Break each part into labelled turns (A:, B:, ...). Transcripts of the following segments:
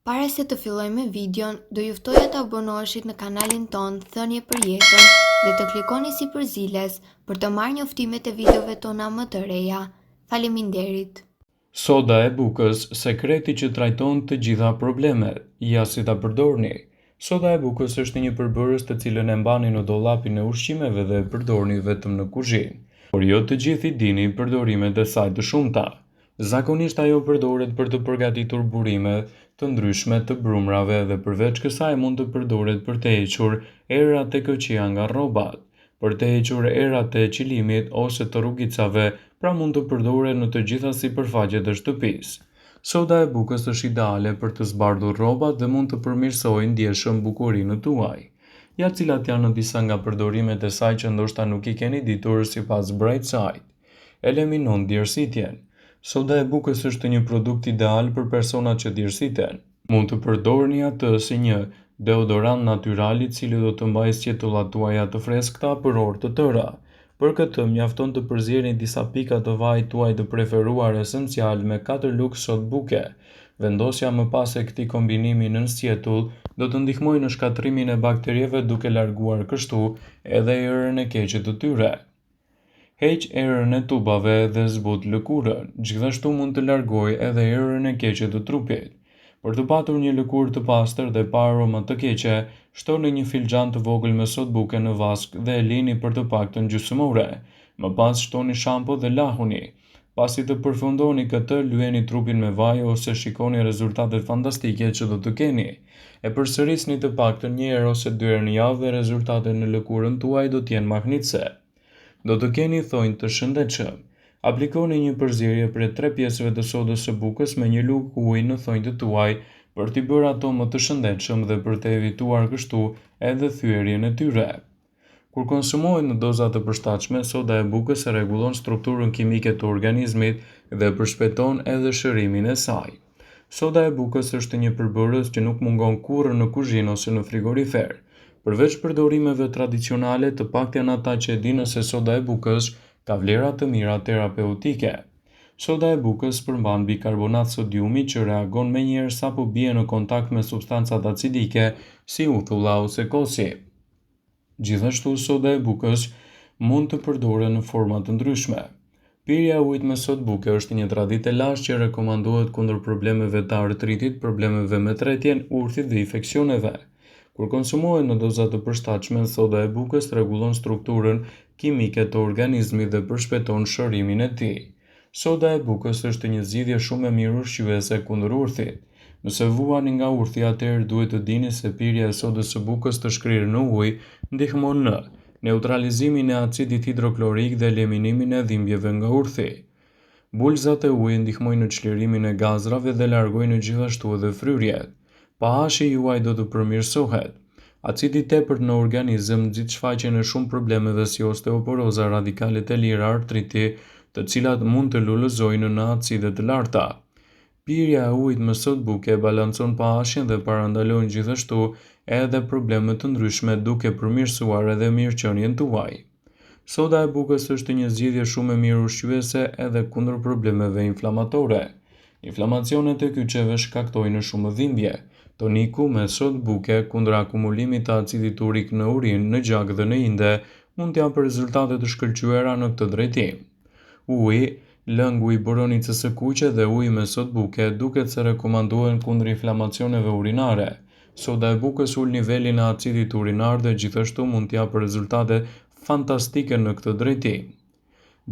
A: Para se të fillojmë me videon, do ju ftoja të abonoheshit në kanalin ton Thënie për Jetën dhe të klikoni si përziles për të marrë njoftimet e videove tona më të reja. Faleminderit.
B: Soda e bukës, sekreti që trajton të gjitha problemet. Ja si ta përdorni. Soda e bukës është një përbërës të cilën e mbani në dollapin e ushqimeve dhe e përdorni vetëm në kuzhinë. Por jo të gjithë i dini përdorimet e saj të shumta. Zakonisht ajo përdoret për të përgatitur burime të ndryshme të brumrave dhe përveç kësaj mund të përdoret për të hequr erat e këqija nga rrobat, për të hequr erat e qilimit ose të rrugicave, pra mund të përdoret në të gjitha sipërfaqet e shtëpisë. Soda e bukës është ideale për të zbardhur rrobat dhe mund të përmirësojë ndjeshëm bukurinë tuaj. Ja cilat janë disa nga përdorimet e saj që ndoshta nuk i keni ditur sipas Bright Side. Eliminon djersitjen. Soda e bukës është një produkt ideal për personat që djersiten. Mund të përdorni atë si një deodorant natyral i cili do të mbajë sqetullat tuaja të freskëta për orë të tëra. Për këtë mjafton të përzierni disa pika të vajit tuaj të preferuar esencial me 4 lugë sodë buke. Vendosja më pas e këtij kombinimi nën sqetull do të ndihmojë në shkatrimin e bakterieve duke larguar kështu edhe erën e keqe të tyre. Heq erën e tubave dhe zbut lëkurën, gjithashtu mund të largojë edhe erën e keqe të trupit. Për të patur një lëkurë të pastër dhe pa aroma të keqe, shtoni një filxhan të vogël me sodë buke në vask dhe e lini për të paktën gjysmë ore. Më pas shtoni shampo dhe lahuni. Pasi të përfundoni këtë, lyeni trupin me vaj ose shikoni rezultatet fantastike që do të keni. E përsërisni të paktën një herë ose 2 herë në javë dhe rezultatet në lëkurën tuaj do të jenë mahnitse. Do të keni thonjë të shëndetshëm. Aplikoni një përzierje prej 3 pjesëve të sodës së bukës me një lugë ujë në thonjtë tuaj për t'i bërë ato më të shëndetshëm dhe për të evituar kështu edhe thyerjen e tyre. Kur konsumohet në doza të përshtatshme, soda e bukës e rregullon strukturën kimike të organizmit dhe përshpejton edhe shërimin e saj. Soda e bukës është një përbërës që nuk mungon kurrë në kuzhinë ose në frigorifer. Përveç përdorimeve tradicionale, të paktën janë ata që e dinë se soda e bukës ka vlera të mira terapeutike. Soda e bukës përmban bikarbonat sodiumi që reagon menjëherë sapo bie në kontakt me substancat acidike si uthulla ose kosi. Gjithashtu, soda e bukës mund të përdoret në forma të ndryshme. Pirja e ujit me sodë buke është një traditë e lashtë që rekomandohet kundër problemeve të artritit, problemeve me tretjen, urthit dhe infeksioneve. Kur konsumohet në doza të përshtatshme, soda e bukës rregullon strukturën kimike të organizmit dhe përshpejton shërimin e tij. Soda e bukës është një zgjidhje shumë e mirë ushqyese kundër urthit. Nëse vuani nga urthi, atëherë duhet të dini se pirja e sodës së bukës të shkrirë në ujë ndihmon në neutralizimin e acidit hidroklorik dhe eliminimin e dhimbjeve nga urthi. Bulzat e ujit ndihmojnë në çlirimin e gazrave dhe largojnë gjithashtu edhe fryrjet. pH-i juaj do të përmirësohet. Acidi i tepërt në organizëm nxit shfaqjen e shumë problemeve si osteoporoza, radikalet e lira, artriti, të cilat mund të lullëzojnë në acide të larta. Pirja e ujit me sodë buke balancon pH-in dhe parandalon gjithashtu edhe probleme të ndryshme duke përmirësuar edhe mirëqenien tuaj. Soda e bukës është një zgjidhje shumë e mirë ushqyese edhe kundër problemeve inflamatore. Inflamacionet e kyçeve shkaktojnë shumë dhimbje. Toniku me sodë buke kundër akumulimit të acidit urik në urinë, në gjak dhe në inde mund të japë rezultate të shkëlqyera në këtë drejtim. Uji, lëngu i boronicës së kuqe dhe uji me sodë buke duket se rekomandohen kundër inflamacioneve urinare. Soda e bukës ul nivelin e acidit urinar dhe gjithashtu mund të japë rezultate fantastike në këtë drejtim.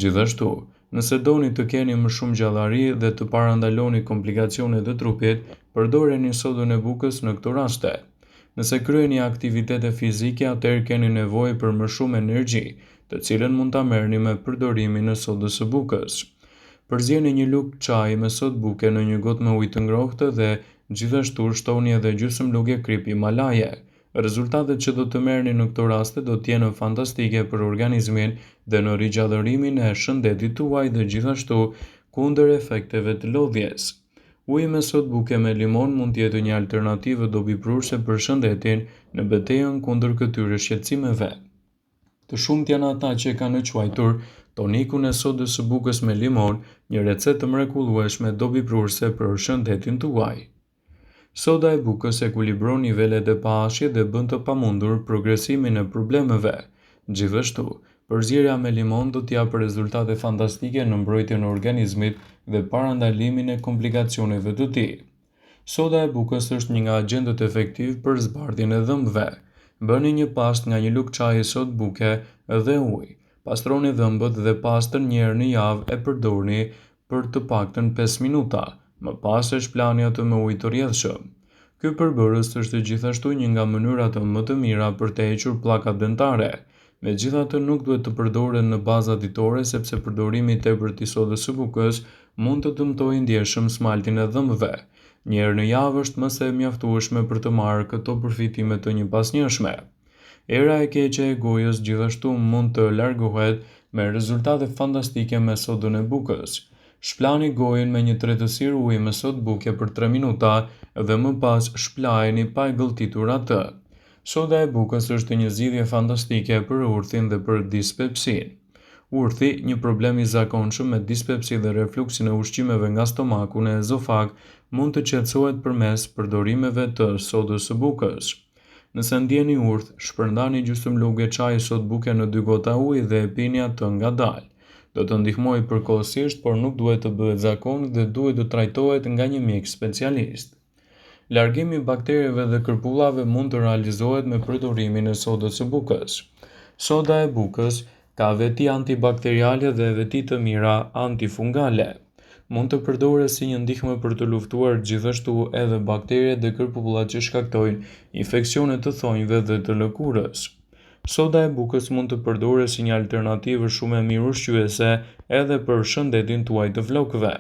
B: Gjithashtu, nëse doni të keni më shumë gjallëri dhe të parandaloni komplikacionet e trupit, përdoreni sodën e bukës në këto raste. Nëse kryeni aktivitete fizike, atëherë keni nevojë për më shumë energji, të cilën mund ta merrni me përdorimin e sodës së bukës. Përzieni një lugë çaji me sodë buke në një gotë me ujë të ngrohtë dhe gjithashtu shtoni edhe gjysmë lugë krip Himalaje. Rezultatet që do të merrni në këto raste do të jenë fantastike për organizmin dhe në rigjallërimin e shëndetit tuaj dhe gjithashtu kundër efekteve të lodhjes. Uji me sodë buke me limon mund të jetë një alternativë dobiprurse për shëndetin në betejën kundër këtyre shqetësimeve. Të shumtë janë ata që kanë quajtur tonikun e sodës së bukës me limon një recetë mrekullueshme dobiprurse për shëndetin tuaj. Soda e bukës ekuilibron nivelet e pH dhe bën të pamundur progresimin e problemeve. Gjithashtu, përzierja me limon do të japë rezultate fantastike në mbrojtjen e organizmit dhe parandalimin e komplikacioneve të tij. Soda e bukës është një nga agjentët efektiv për zbardhjen e dhëmbëve. Bëni një pastë nga një lugë çaji sodë buke dhe ujë. Pastroni dhëmbët dhe pastën një herë në javë e përdorni për të paktën 5 minuta. Më pas e shplani atë me ujë të rrjedhshëm. Ky përbërës është gjithashtu një nga mënyrat më të mira për të hequr pllakat dentare. Megjithatë, nuk duhet të përdoren në baza ditore sepse përdorimi i tepërt i sodës së bukës mund të dëmtojë ndjeshëm smaltin e dhëmbëve. Një herë në javë është më se mjaftueshme për të marrë këto përfitime të njëpasnjëshme. Era e keqe e gojës gjithashtu mund të largohet me rezultate fantastike me sodën e bukës. Shplani gojën me një tretësirë uji me sodë buke për 3 minuta dhe më pas shplajeni pa e gëlltitur atë. Soda e bukës është një zgjidhje fantastike për urthin dhe për dispepsin. Urthi, një problem i zakonshëm me dispepsi dhe refluksin e ushqimeve nga stomaku në ezofag, mund të qetësohet përmes përdorimeve të sodës së bukës. Nëse ndjeni urth, shpërndani gjysmë lugë çaji sodë buke në 2 gota ujë dhe e pini atë ngadalë. Do të ndihmojë përkohësisht, por nuk duhet të bëhet zakon dhe duhet të trajtohet nga një mjek specialist. Largimi i bakterjeve dhe kërpullave mund të realizohet me përdorimin e sodës së bukës. Soda e bukës ka veti antibakteriale dhe veti të mira antifungale. Mund të përdoret si një ndihmë për të luftuar gjithashtu edhe bakteriet dhe kërpullat që shkaktojnë infeksione të thonjve dhe të lëkurës. Soda e bukës mund të përdoret si një alternativë shumë e mirë ushqyese edhe për shëndetin tuaj të flokëve.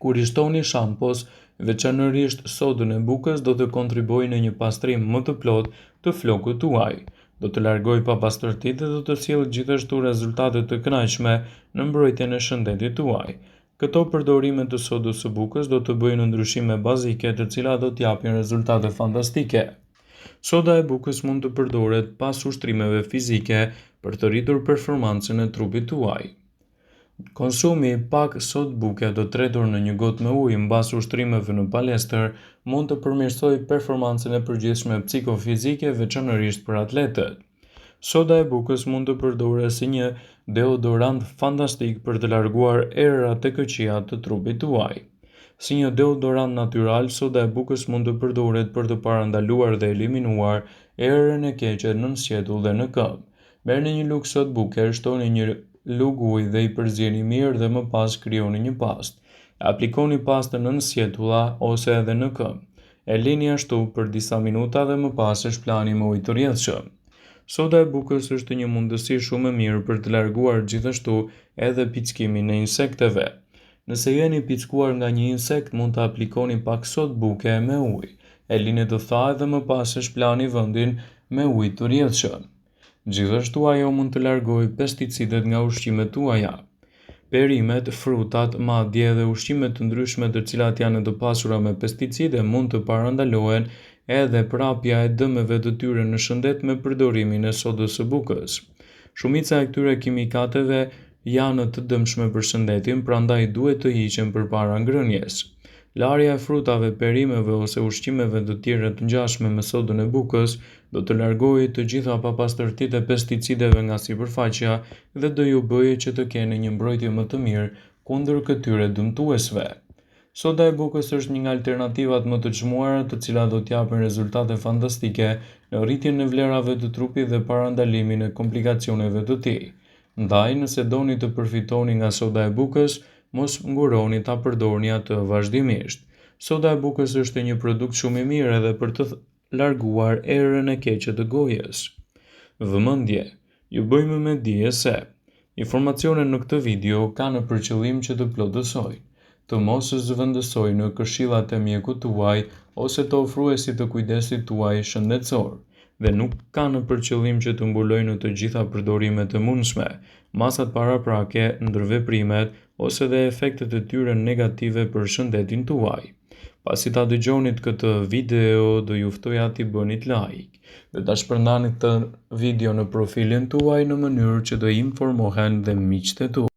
B: Kur i shtoni shampos, veçanërisht sodën e bukës do të kontribuojë në një pastrim më të plotë të flokut tuaj. Do të largojë papastërtitë dhe do të sjellë gjithashtu rezultate të kënaqshme në mbrojtjen e shëndetit tuaj. Këto përdorime të sodës së bukës do të bëjnë ndryshime bazike të cilat do të japin rezultate fantastike. Soda e bukës mund të përdoret pas ushtrimeve fizike për të rritur performancën e trupit tuaj. Konsumi i pak sodë buke të tretur në një gotë me ujë mbas ushtrimeve në palestër mund të përmirësojë performancën e përgjithshme psikofizike, veçanërisht për atletët. Soda e bukës mund të përdoret si një deodorant fantastik për të larguar erërat e këqija të trupit tuaj. Si një deodorant natyral, soda e bukës mund të përdoret për të parandaluar dhe eliminuar erën e keqe nën sqetull dhe në këmbë. Merrni një lugë sodë buke, shtoni një lugë ujë dhe i përzieni mirë dhe më pas krijoni një pastë. Aplikoni pastën nën sqetulla ose edhe në këmbë. E lini ashtu për disa minuta dhe më pas e shplani me ujë të rrjedhshëm. Soda e bukës është një mundësi shumë e mirë për të larguar gjithashtu edhe pickimin e insekteve. Nëse jeni pickuar nga një insekt, mund të aplikoni pak sodë buke me ujë. E lini të thajë dhe më pas e shplani vendin me ujë të rrjedhshëm. Gjithashtu ajo mund të largojë pesticidet nga ushqimet tuaja. Perimet, frutat, madje edhe ushqimet të ndryshme të cilat janë të pasura me pesticide mund të parandalohen edhe prapja e dëmeve të tyre në shëndet me përdorimin e sodës së bukës. Shumica e këtyre kimikateve janë të dëmshme për shëndetin, prandaj duhet të hiqen përpara ngrënies. Larja e frutave, perimeve ose ushqimeve të tjera të ngjashme me sodën e bukës do të largojë të gjitha papastërtitë e pesticideve nga sipërfaqja dhe do ju bëjë që të keni një mbrojtje më të mirë kundër këtyre dëmtuesve. Soda e bukës është një nga alternativat më të çmuara të cilat do t'japin rezultate fantastike në rritjen e vlerave të trupit dhe parandalimin e komplikacioneve të tij. Ndaj, nëse doni të përfitoni nga soda e bukës, mos nguroni ta përdorni atë vazhdimisht. Soda e bukës është një produkt shumë i mirë edhe për të larguar erën e keqe të gojës. Vëmendje, ju bëjmë me dije se informacionet në këtë video kanë për qëllim që të plotësojnë, të mos zëvendësojnë në këshillat e mjekut tuaj ose të ofruesit të kujdesit tuaj shëndetësor, dhe nuk kanë për qëllim që të mbulojnë të gjitha përdorimet e mundshme, masat paraprake, ndërveprimet ose dhe efektet e tyre negative për shëndetin tuaj. Pasi ta dëgjonit këtë video, do ju ftoja t'i bënit like dhe ta shpërndanit të video në profilin tuaj në mënyrë që do informohen dhe miqtë tuaj.